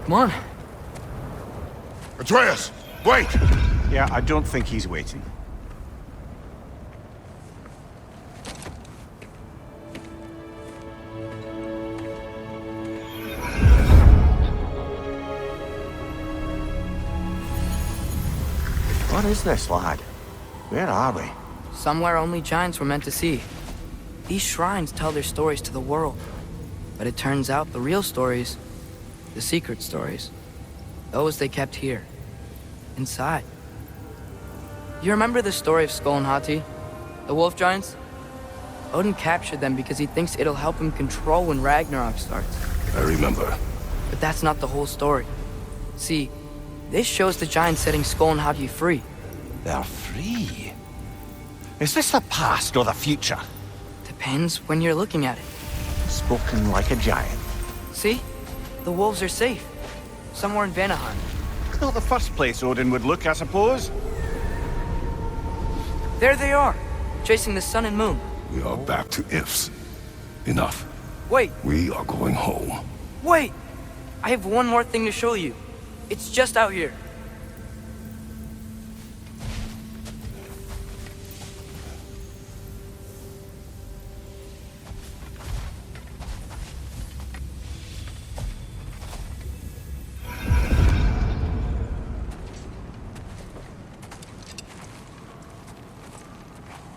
Come on. Atreus, wait! Yeah, I don't think he's waiting. What is this, lad? Where are we? Somewhere only giants were meant to see. These shrines tell their stories to the world. But it turns out the real stories, the secret stories, those they kept here, inside. You remember the story of Skull and Hati, the wolf giants? Odin captured them because he thinks it'll help him control when Ragnarok starts. I remember. But that's not the whole story. See, this shows the giants setting Skull and Hati free. They're free? Is this the past or the future? Depends when you're looking at it. Spoken like a giant. See? The wolves are safe. Somewhere in Vanaheim. Not the first place Odin would look, I suppose. There they are, chasing the sun and moon. We are back to ifs. Enough. Wait, We are going home. wait! I have one more thing to show you. It's just out here.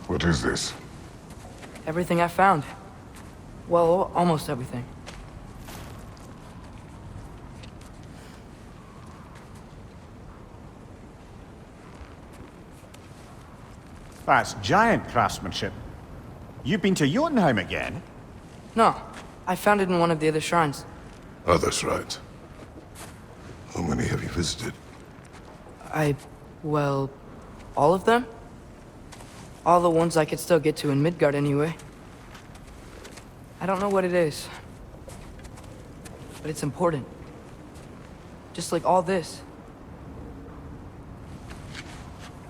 What is this? Everything I found. Well, almost everything. That's giant craftsmanship. You've been to Jotunheim again? No, I found it in one of the other shrines. Other shrines. How many have you visited? Well, all of them? All the ones I could still get to in Midgard anyway. I don't know what it is. But it's important. Just like all this.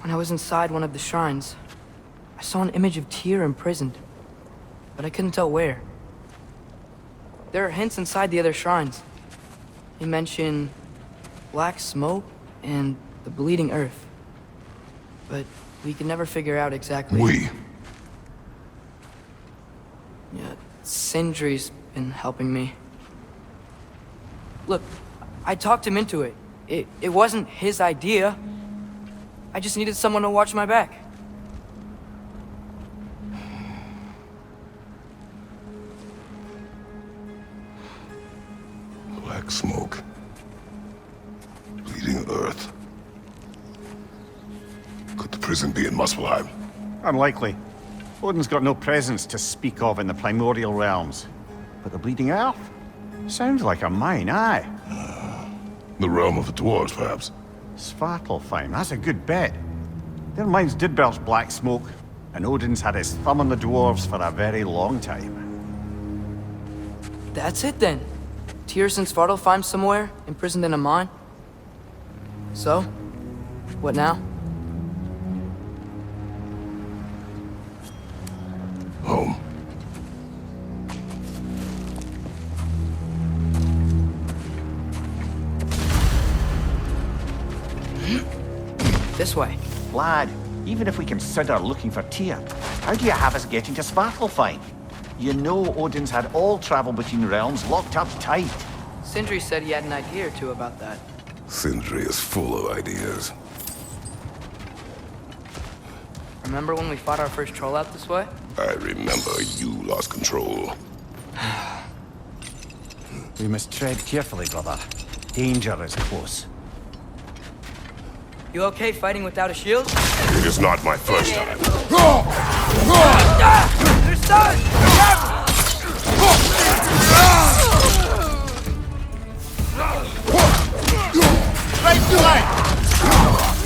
When I was inside one of the shrines, I saw an image of Tyr imprisoned. But I couldn't tell where. There are hints inside the other shrines. They mention black smoke and the bleeding earth. But we could never figure out exactly. We. Yeah, Sindri's been helping me. Look, I talked him into it. It wasn't his idea. I just needed someone to watch my back. Black smoke. Bleeding earth. Could the prison be in Muspelheim? Unlikely. Odin's got no presence to speak of in the primordial realms. But the Bleeding Earth? Sounds like a mine, aye. The realm of the dwarves, perhaps? Svartalfheim, that's a good bet. Their mines did belch black smoke, and Odin's had his thumb on the dwarves for a very long time. That's it then. Tyr's in Svartalfheim somewhere, imprisoned in a mine. So, what now? Home. This way. Lad, even if we consider looking for Tyr, how do you have us getting to Svartalfheim? You know Odin's had all travel between realms locked up tight. Sindri said he had an idea or two about that. Sindri is full of ideas. Remember when we fought our first troll out this way? I remember you lost control. We must tread carefully, brother. Danger is close. You okay fighting without a shield? It is not my first time. They're stunned! Right side!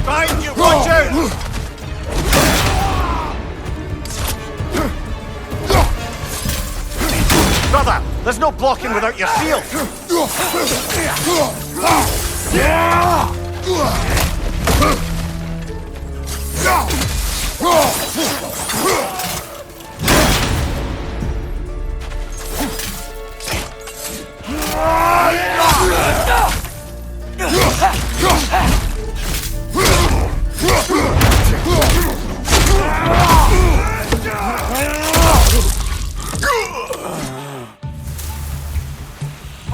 Behind you, watch out! Brother, there's no blocking without your shield!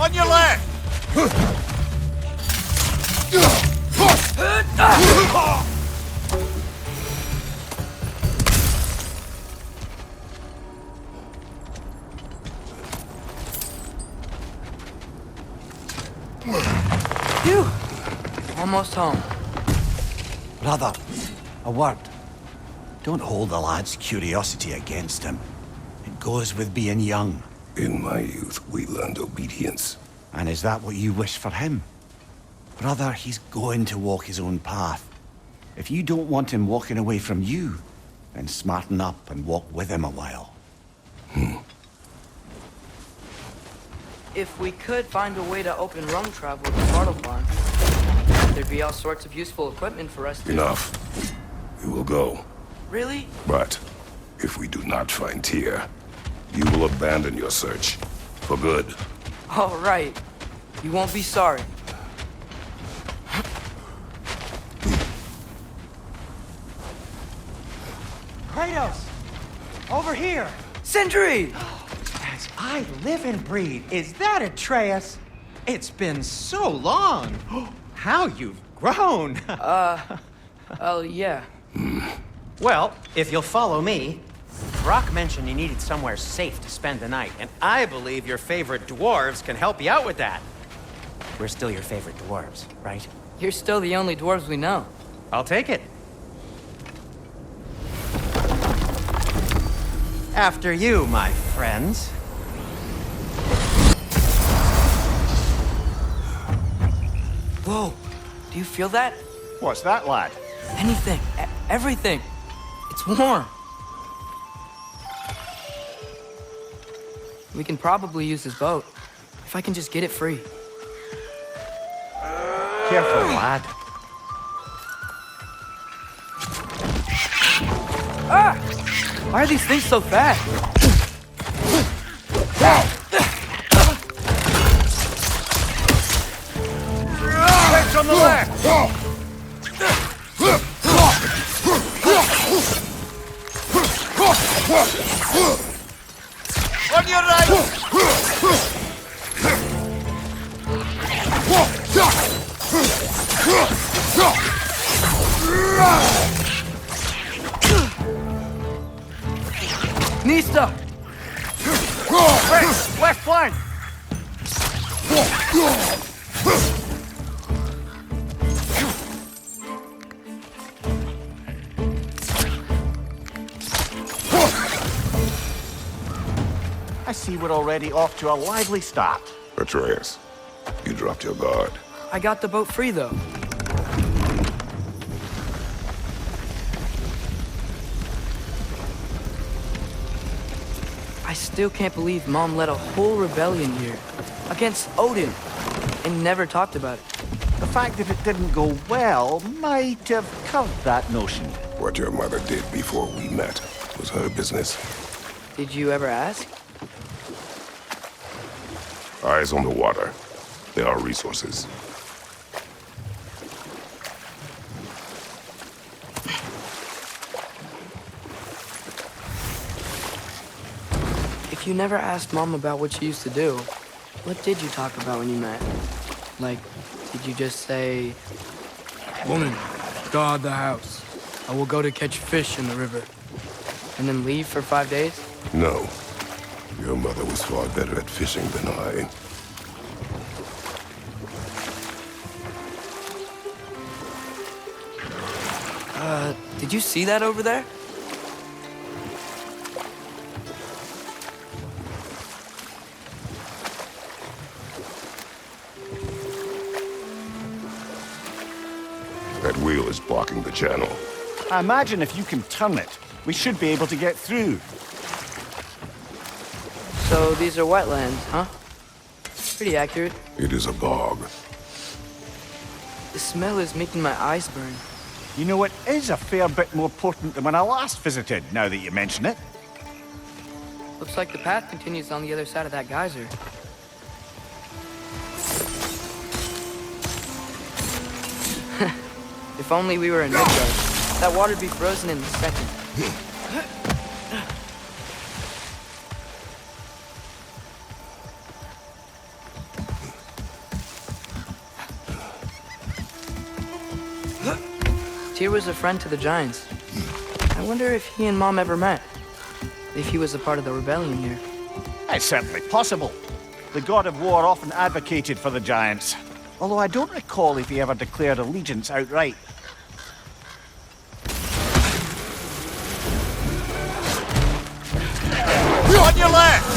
On your left! Phew! Almost home. Brother, a word. Don't hold the lad's curiosity against him. It goes with being young. In my youth, we learned obedience. And is that what you wish for him? Brother, he's going to walk his own path. If you don't want him walking away from you, then smarten up and walk with him a while. If we could find a way to open roam travel to Spartle Farm, there'd be all sorts of useful equipment for us to... Enough. We will go. Really? But if we do not find Tyr, you will abandon your search. For good. All right. You won't be sorry. Kratos! Over here! Sentry! As I live and breathe, is that Atreus? It's been so long! How you've grown! Oh, yeah. Well, if you'll follow me, Brock mentioned you needed somewhere safe to spend the night, and I believe your favorite dwarves can help you out with that. We're still your favorite dwarves, right? You're still the only dwarves we know. I'll take it. After you, my friends. Whoa. Do you feel that? What's that, lad? Anything. Everything. It's warm. We can probably use this boat. If I can just get it free. Careful, lad. Ah! Why are these things so fast? Switch on the left! On your right! Nista! Left flank! I see we're already off to a lively start. Atreus, you dropped your guard. I got the boat free, though. I still can't believe Mom led a whole rebellion here. Against Odin. And never talked about it. The fact that it didn't go well might have curved that notion. What your mother did before we met was her business. Did you ever ask? Eyes on the water. There are resources. If you never asked Mom about what she used to do, what did you talk about when you met? Like, did you just say... Woman, guard the house. I will go to catch fish in the river. And then leave for 5 days? No. Your mother was far better at fishing than I. Did you see that over there? That wheel is blocking the channel. I imagine if you can turn it, we should be able to get through. So these are wetlands, huh? Pretty accurate. It is a bog. The smell is making my eyes burn. You know, it is a fair bit more potent than when I last visited, now that you mention it. Looks like the path continues on the other side of that geyser. If only we were in Midgard. That water'd be frozen in a second. Tyr was a friend to the Giants. I wonder if he and Mom ever met. If he was a part of the rebellion here. It's certainly possible. The god of war often advocated for the Giants. Although I don't recall if he ever declared allegiance outright. On your left!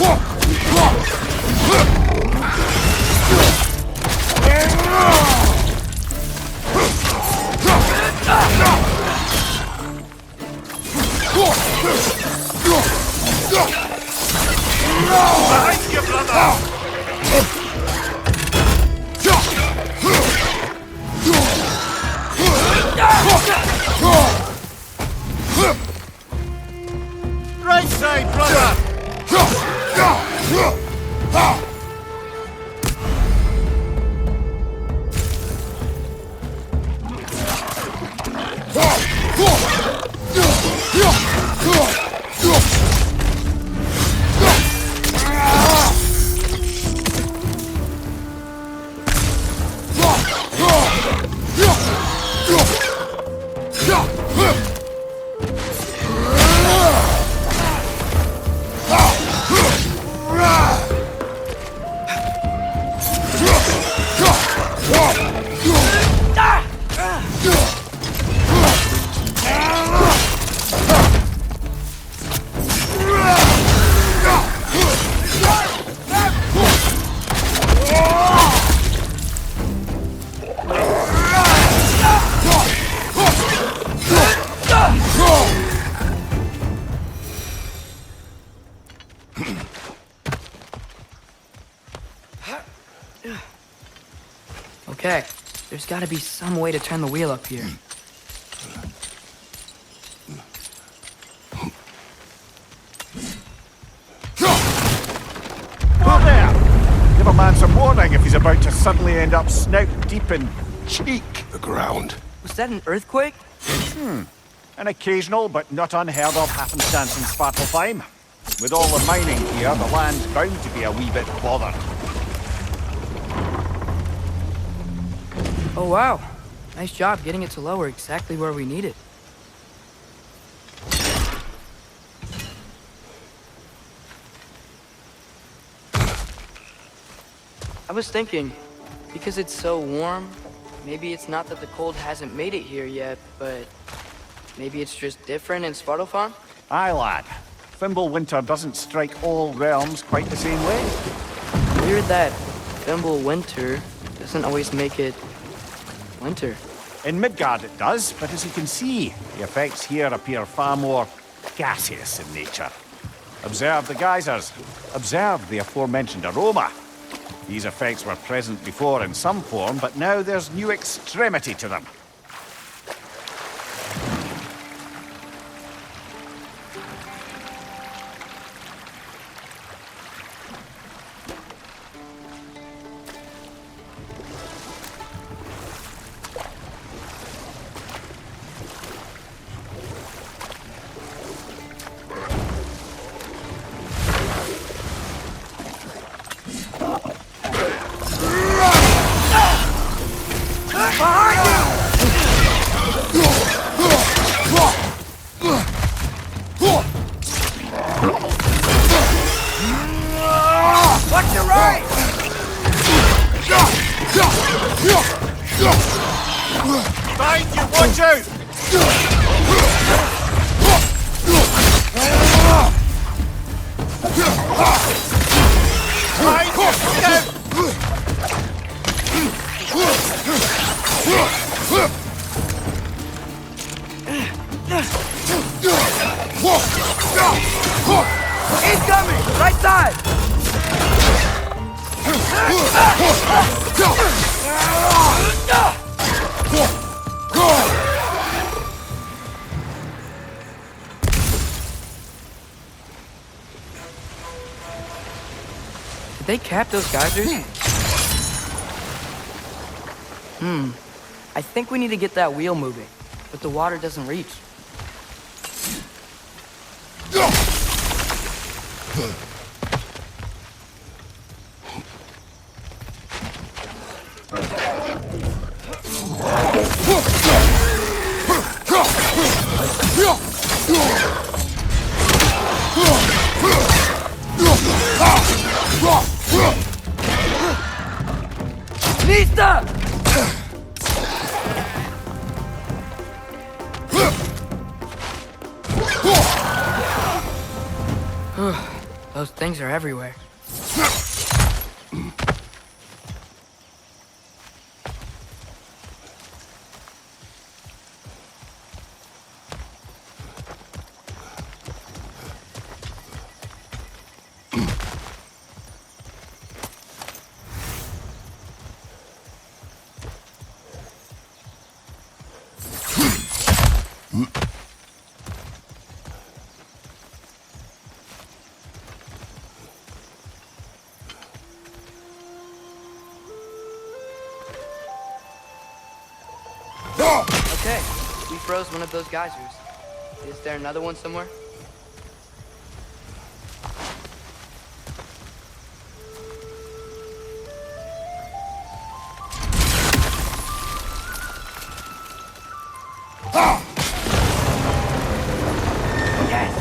Behind you, brother! Right side, brother! Okay, there's gotta be some way to turn the wheel up here. Go there! Give a man some warning if he's about to suddenly end up snout deep in cheek. The ground. Was that an earthquake? An occasional but not unheard of happenstance in Svartalfheim. With all the mining here, the land's bound to be a wee bit bothered. Oh wow, nice job getting it to lower exactly where we need it. I was thinking, because it's so warm, maybe it's not that the cold hasn't made it here yet, but maybe it's just different in Svartalfheim? Aye, lad. Thimble winter doesn't strike all realms quite the same way. Weird that Thimble winter doesn't always make it winter. In Midgard it does, but as you can see, the effects here appear far more gaseous in nature. Observe the geysers. Observe the aforementioned aroma. These effects were present before in some form, but now there's new extremity to them. Watch your right! Behind you, watch out! Behind you, look out! He's coming! Right side! Did they cap those geysers? I think we need to get that wheel moving, but the water doesn't reach. Lista! Those things are everywhere. Okay, we froze one of those geysers. Is there another one somewhere? Yes!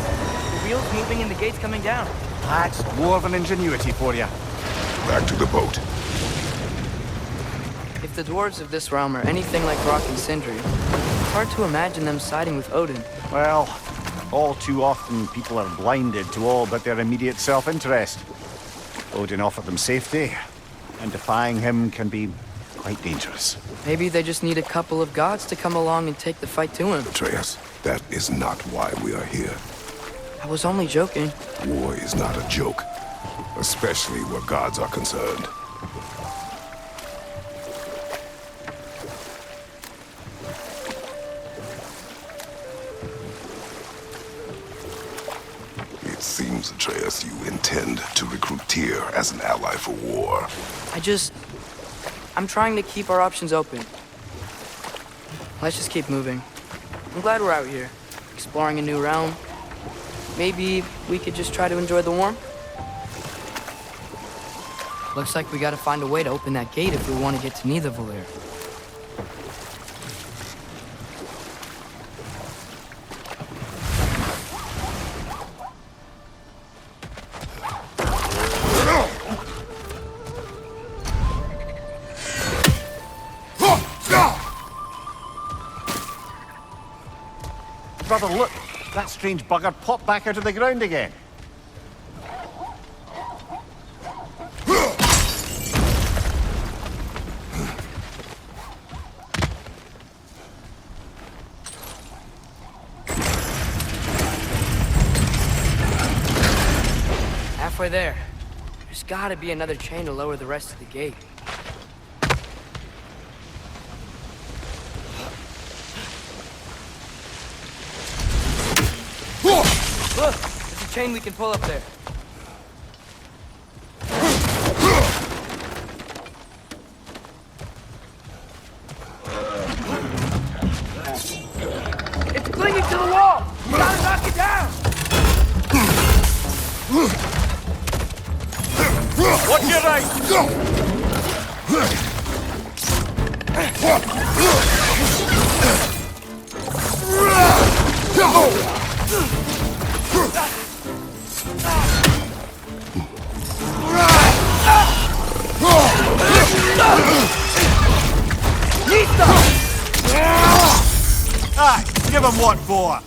The wheel's moving and the gate's coming down. That's dwarven ingenuity for you. Back to the boat. If the dwarves of this realm are anything like Rock and Sindri, it's hard to imagine them siding with Odin. Well, all too often people are blinded to all but their immediate self-interest. Odin offered them safety, and defying him can be quite dangerous. Maybe they just need a couple of gods to come along and take the fight to him. Atreus, that is not why we are here. I was only joking. War is not a joke, especially where gods are concerned. It seems, Atreus, you intend to recruit Tyr as an ally for war. I'm trying to keep our options open. Let's just keep moving. I'm glad we're out here, exploring a new realm. Maybe we could just try to enjoy the warmth? Looks like we gotta find a way to open that gate if we want to get to Nidavellir. Brother, look! That strange bugger popped back out of the ground again. Halfway there. There's gotta be another chain to lower the rest of the gate. Look! There's a chain we can pull up there. It's clinging to the wall! We gotta knock it down! Watch your right! Aye, give him what for!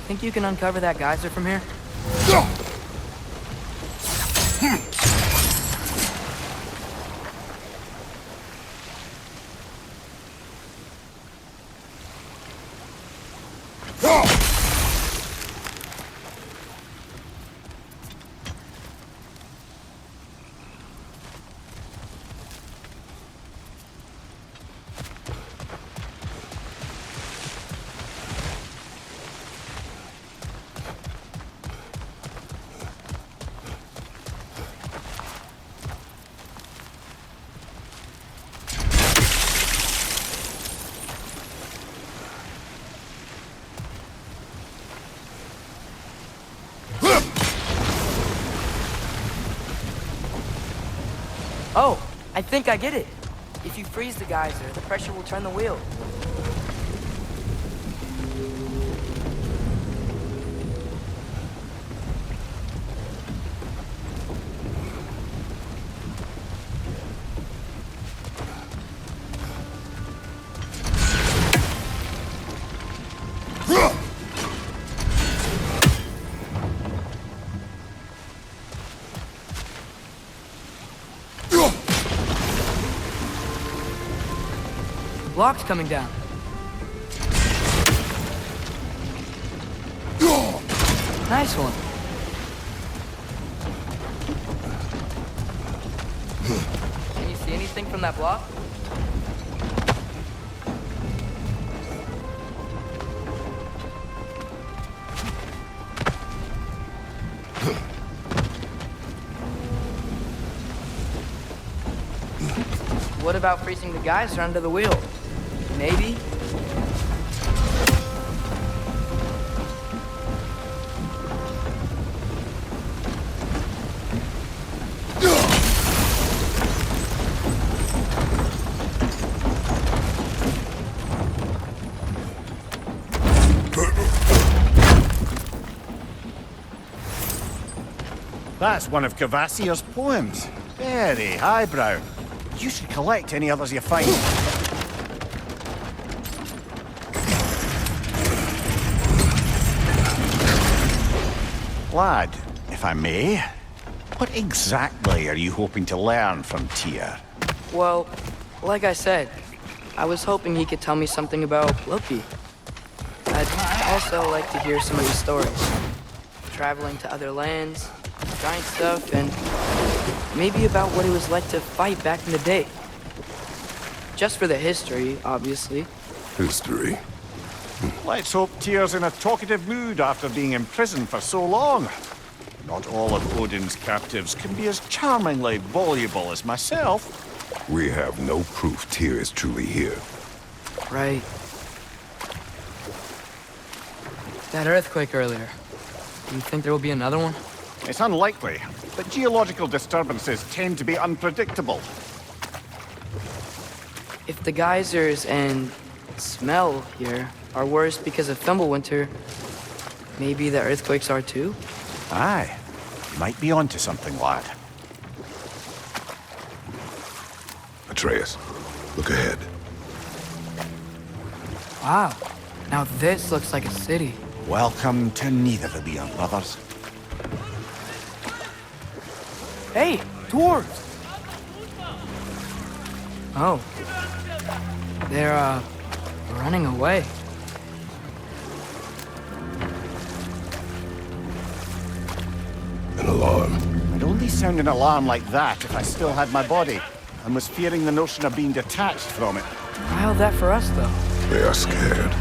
I think you can uncover that geyser from here? Oh, I think I get it. If you freeze the geyser, the pressure will turn the wheel. Block's coming down. Nice one. Can you see anything from that block? What about freezing the geyser under the wheel? Maybe? That's one of Cavassier's poems. Very highbrow. You should collect any others you find. Lad, if I may, what exactly are you hoping to learn from Tyr? Well, like I said, I was hoping he could tell me something about Loki. I'd also like to hear some of his stories. Traveling to other lands, giant stuff, and maybe about what it was like to fight back in the day. Just for the history, obviously. History? Let's hope Tyr's in a talkative mood after being in prison for so long. Not all of Odin's captives can be as charmingly voluble as myself. We have no proof Tyr is truly here. Right. That earthquake earlier. Do you think there will be another one? It's unlikely, but geological disturbances tend to be unpredictable. If the geysers and smell here are worse because of Fimbulwinter, maybe the earthquakes are too? Aye. You might be onto something, lad. Atreus, look ahead. Wow. Now this looks like a city. Welcome to Neither-the-Beyond, brothers. Hey, dwarves! Oh. They're, running away. An alarm. I'd only sound an alarm like that if I still had my body, and was fearing the notion of being detached from it. How'd that for us, though? They are scared.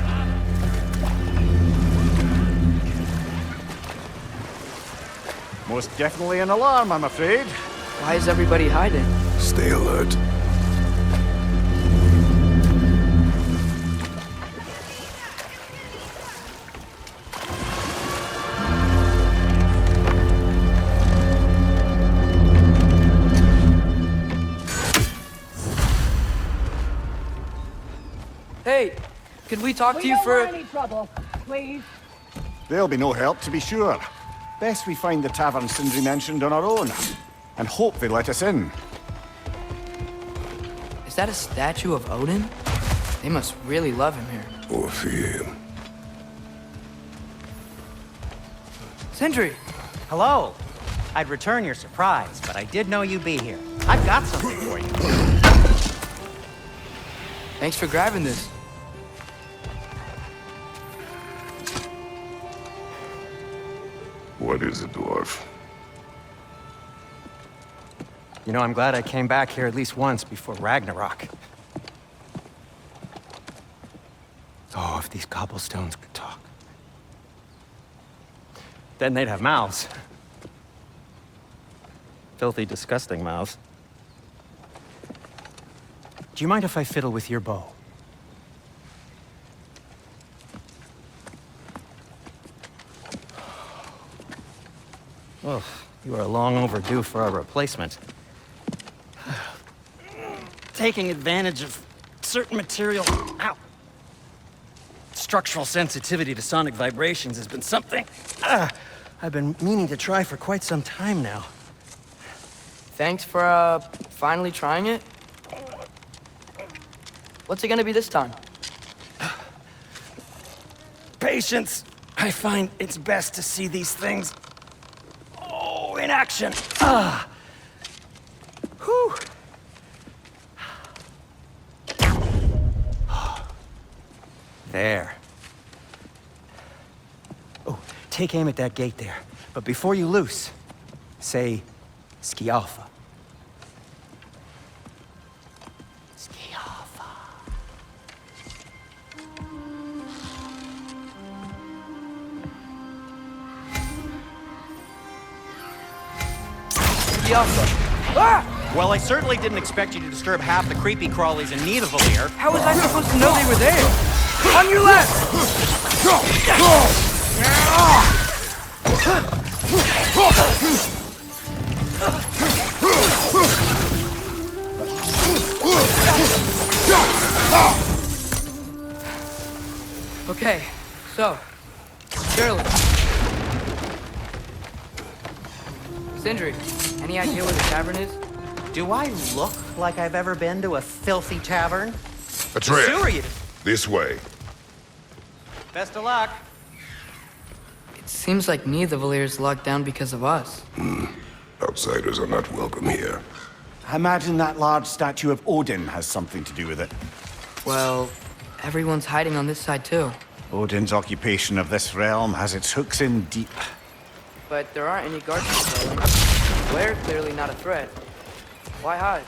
Most definitely an alarm, I'm afraid. Why is everybody hiding? Stay alert. Hey, could we talk to you for... any trouble, please. There'll be no help, to be sure. Best we find the tavern Sindri mentioned on our own, and hope they let us in. Is that a statue of Odin? They must really love him here. Or fear him. Sindri! Hello. I'd return your surprise, but I did know you'd be here. I've got something for you. Thanks for grabbing this. What is it, dwarf? You know, I'm glad I came back here at least once before Ragnarok. Oh, if these cobblestones could talk. Then they'd have mouths. Filthy, disgusting mouths. Do you mind if I fiddle with your bow? Oh, you are long overdue for a replacement. Taking advantage of certain material. Ow! Structural sensitivity to sonic vibrations has been something I've been meaning to try for quite some time now. Thanks for, finally trying it. What's it gonna be this time? Patience. I find it's best to see these things, in action. Whew. There. Oh, take aim at that gate there. But before you loose, say, Ski Alpha. Ski Alpha. Ski Alpha. Ah! Well, I certainly didn't expect you to disturb half the creepy crawlies in Nidavellir. How was I supposed to know they were there? On your left! Okay, so, Shirley. Sindri, any idea where the tavern is? Do I look like I've ever been to a filthy tavern? Atreus, Who are you? this way. Best of luck. It seems like Nidavellir's locked down because of us. Outsiders are not welcome here. I imagine that large statue of Odin has something to do with it. Well, everyone's hiding on this side too. Odin's occupation of this realm has its hooks in deep. But there aren't any guards patrolling. Blair clearly not a threat. Why hide?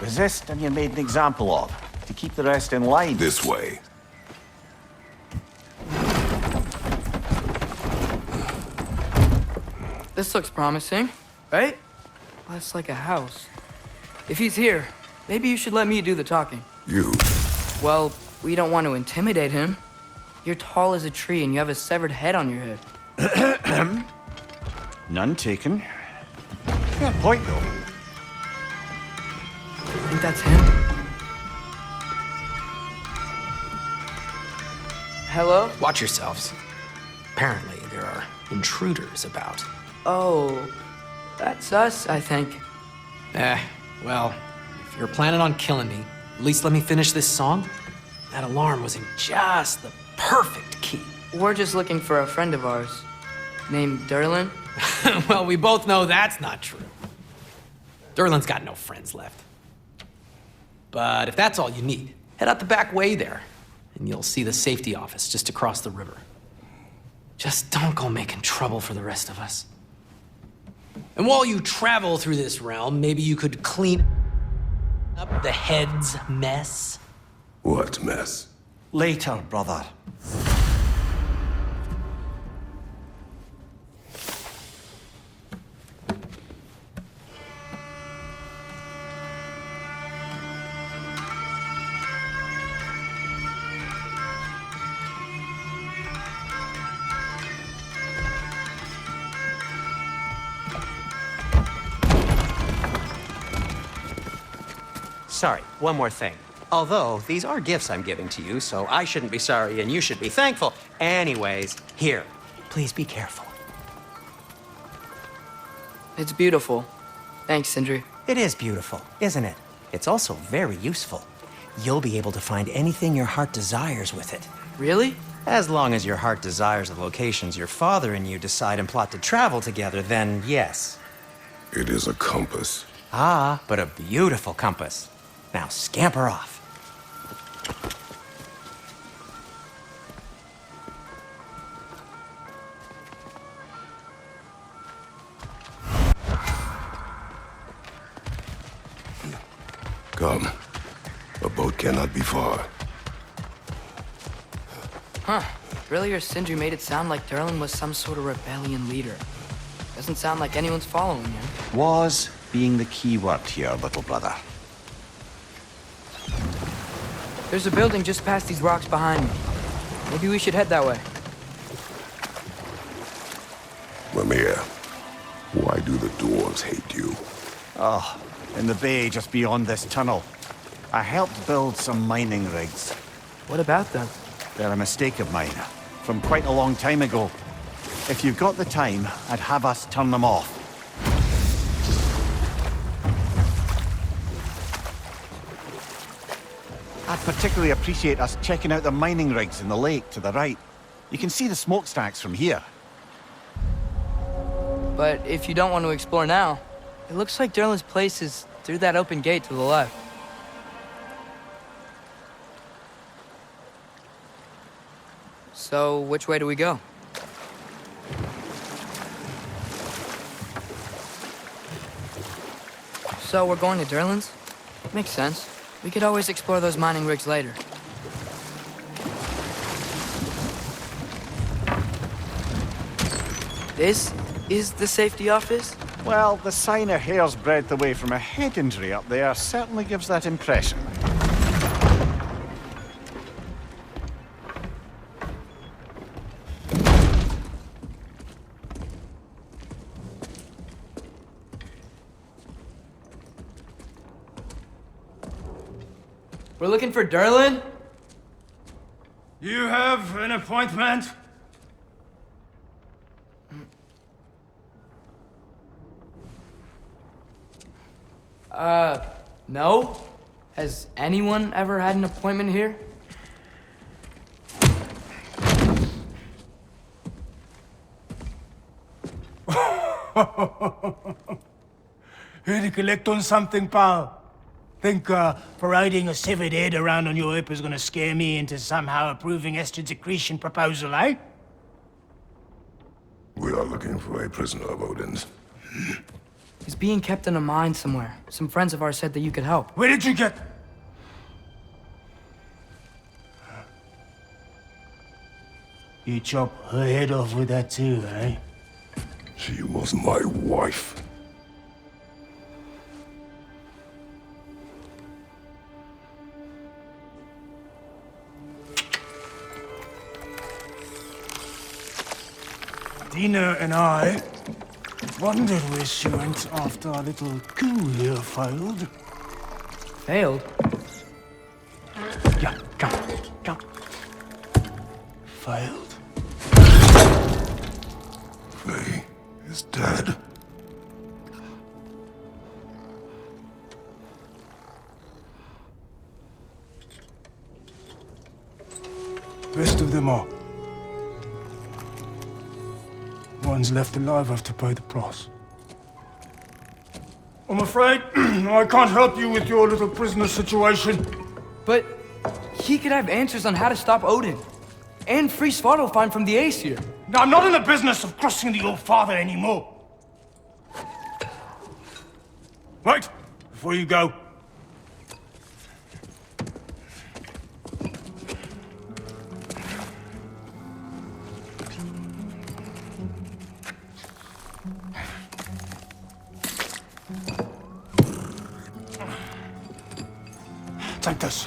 Resist and you're made an example of, to keep the rest in line. This way. This looks promising, right? Less like a house. If he's here, maybe you should let me do the talking. You. Well, we don't want to intimidate him. You're tall as a tree and you have a severed head on your head. None taken. Good point, though. I think that's him. Hello? Watch yourselves. Apparently, there are intruders about. Oh, that's us, I think. Well, if you're planning on killing me, at least let me finish this song. That alarm was in just the perfect key. We're just looking for a friend of ours named Derlin. Well, we both know that's not true. Derlin's got no friends left. But if that's all you need, head out the back way there, and you'll see the safety office just across the river. Just don't go making trouble for the rest of us. And while you travel through this realm, maybe you could clean up the head's mess. What mess? Later, brother. Sorry, one more thing. Although, these are gifts I'm giving to you, so I shouldn't be sorry and you should be thankful. Anyways, here, please be careful. It's beautiful. Thanks, Sindri. It is beautiful, isn't it? It's also very useful. You'll be able to find anything your heart desires with it. Really? As long as your heart desires the locations your father and you decide and plot to travel together, then yes. It is a compass. Ah, but a beautiful compass. Now scamper off. Come. A boat cannot be far. Huh. Really or Sindri made it sound like Durlin was some sort of rebellion leader. Doesn't sound like anyone's following him. Was being the key word here, little brother. There's a building just past these rocks behind me. Maybe we should head that way. Mimir, why do the dwarves hate you? Oh, in the bay just beyond this tunnel. I helped build some mining rigs. What about them? They're a mistake of mine, from quite a long time ago. If you've got the time, I'd have us turn them off. I'd particularly appreciate us checking out the mining rigs in the lake to the right. You can see the smokestacks from here. But if you don't want to explore now, it looks like Durlin's place is through that open gate to the left. So, which way do we go? So, we're going to Durlin's? Makes sense. We could always explore those mining rigs later. This is the safety office? Well, the sign a hair's breadth away from a head injury up there certainly gives that impression. We're looking for Durlin? You have an appointment? No? Has anyone ever had an appointment here? Here to collect on something, pal? Think parading a severed head around on your hip is gonna scare me into somehow approving Esther's accretion proposal, eh? We are looking for a prisoner of Odin's. He's being kept in a mine somewhere. Some friends of ours said that you could help. Where did you get... You chop her head off with that too, eh? She was my wife. Dina and I wondered where she went after our little coup here failed. Failed? Yeah, come. Failed. Faye is dead. Rest of them are. One's left alive have to pay the price. I'm afraid I can't help you with your little prisoner situation. But he could have answers on how to stop Odin. And free Svartalfheim from the Aesir. Now, I'm not in the business of crossing the old father anymore. Right, before you go. Take this.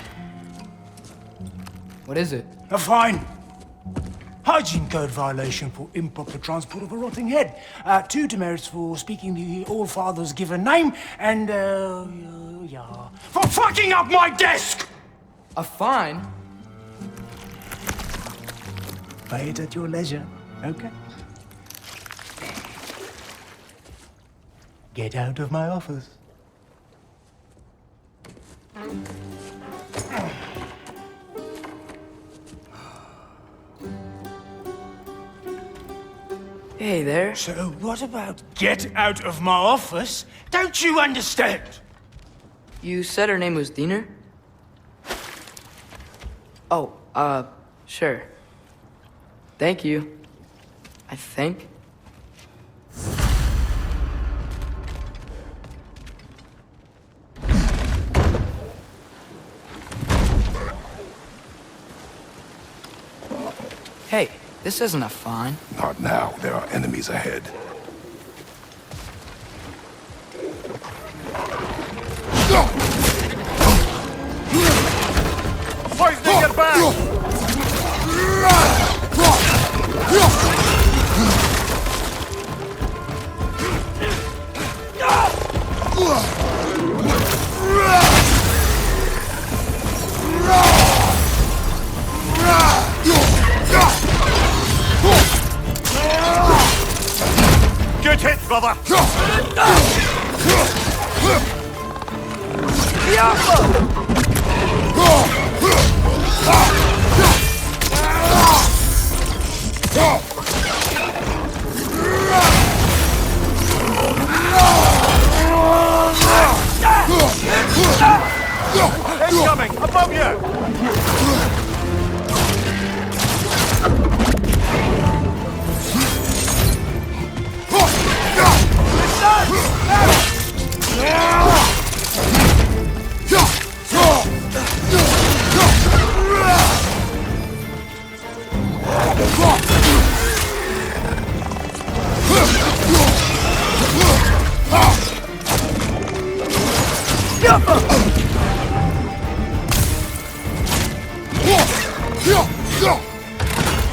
What is it? A fine. Hygiene code violation for improper transport of a rotting head. 2 demerits for speaking the All-Father's given name, and, yeah. For fucking up my desk! A fine? Pay it at your leisure, okay? Get out of my office. Hey there. So what about get out of my office? Don't you understand? You said her name was Diener? Oh, sure. Thank you. I think. Hey, this isn't a fine. Not now. There are enemies ahead. Poisoning your back! Good hit, brother! Incoming! Above you!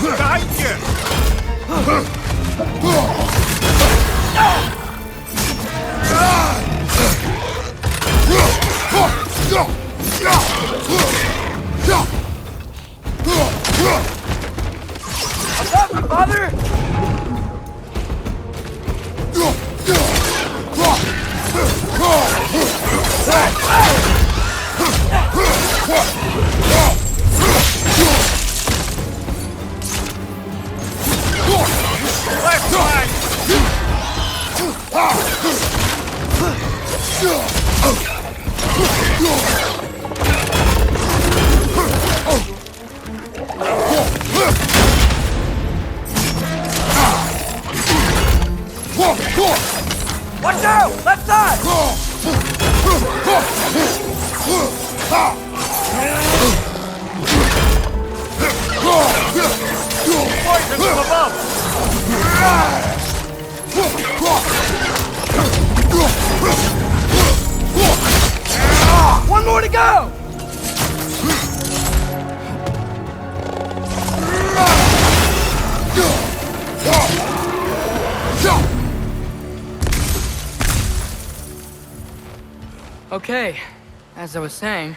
Behind you! Father! Left flank! Watch out! Left side! Poison from above! One more to go! Okay, as I was saying,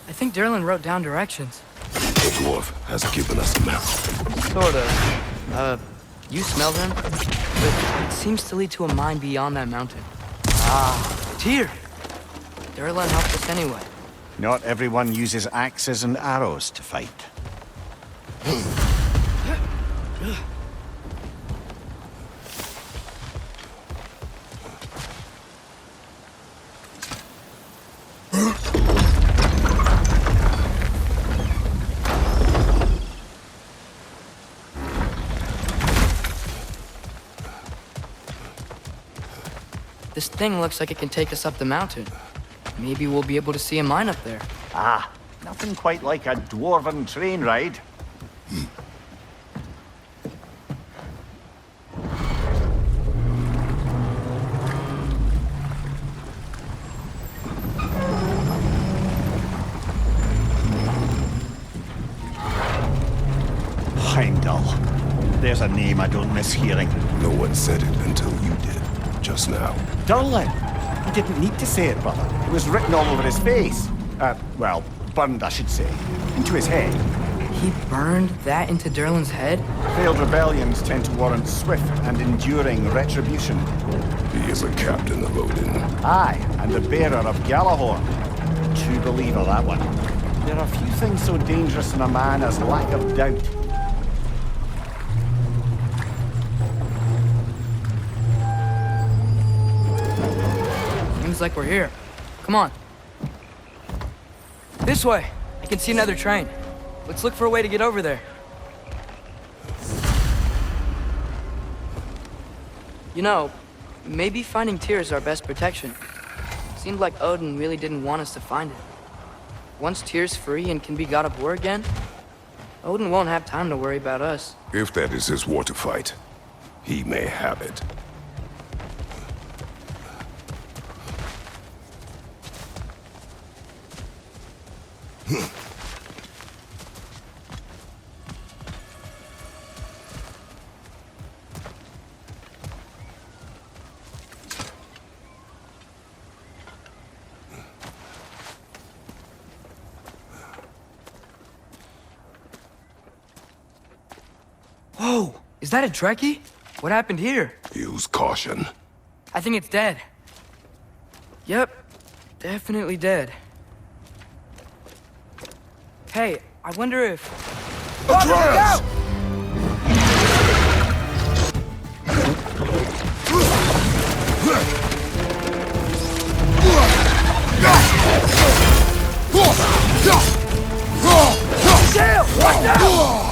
I think Derlin wrote down directions. The dwarf has given us a map. Sort of. You smell them? But it seems to lead to a mine beyond that mountain. Ah, it's here! Derlin helped us anyway. Not everyone uses axes and arrows to fight. This thing looks like it can take us up the mountain. Maybe we'll be able to see a mine up there. Ah, nothing quite like a dwarven train ride. Heimdall. There's a name I don't miss hearing. No one said it until you did, just now. Durlin! He didn't need to say it, brother. It was written all over his face. Well, burned, I should say. Into his head. He burned that into Derlin's head? Failed rebellions tend to warrant swift and enduring retribution. He is a captain of Odin. Aye, and the bearer of Galahorn. True believer, that one. There are few things so dangerous in a man as lack of doubt. like we're here. Come on. This way. I can see another train. Let's look for a way to get over there. You know, maybe finding Tyr is our best protection. Seemed like Odin really didn't want us to find it. Once Tyr's free and can be god of war again, Odin won't have time to worry about us. If that is his war to fight, he may have it. Whoa! Is that a DREKI? What happened here? Use caution. I think it's dead. Yep. Definitely dead. Hey, I wonder if... Atreus! Sail! Watch out!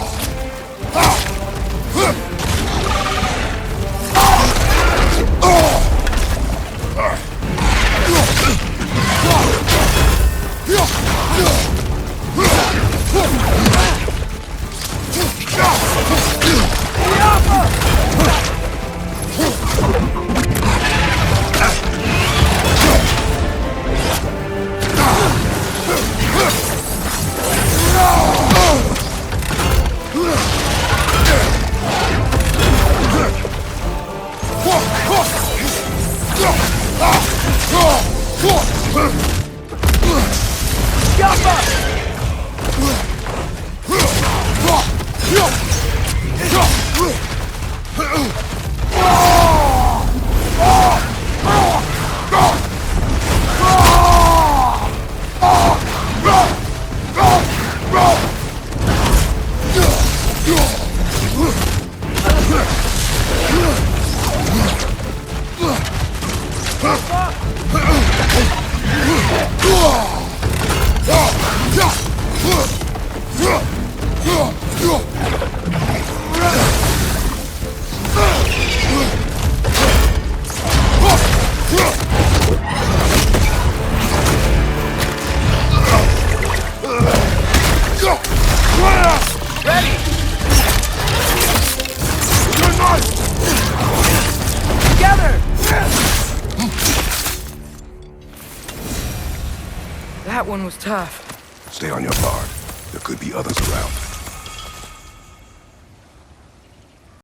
That one was tough. Stay on your guard. There could be others around.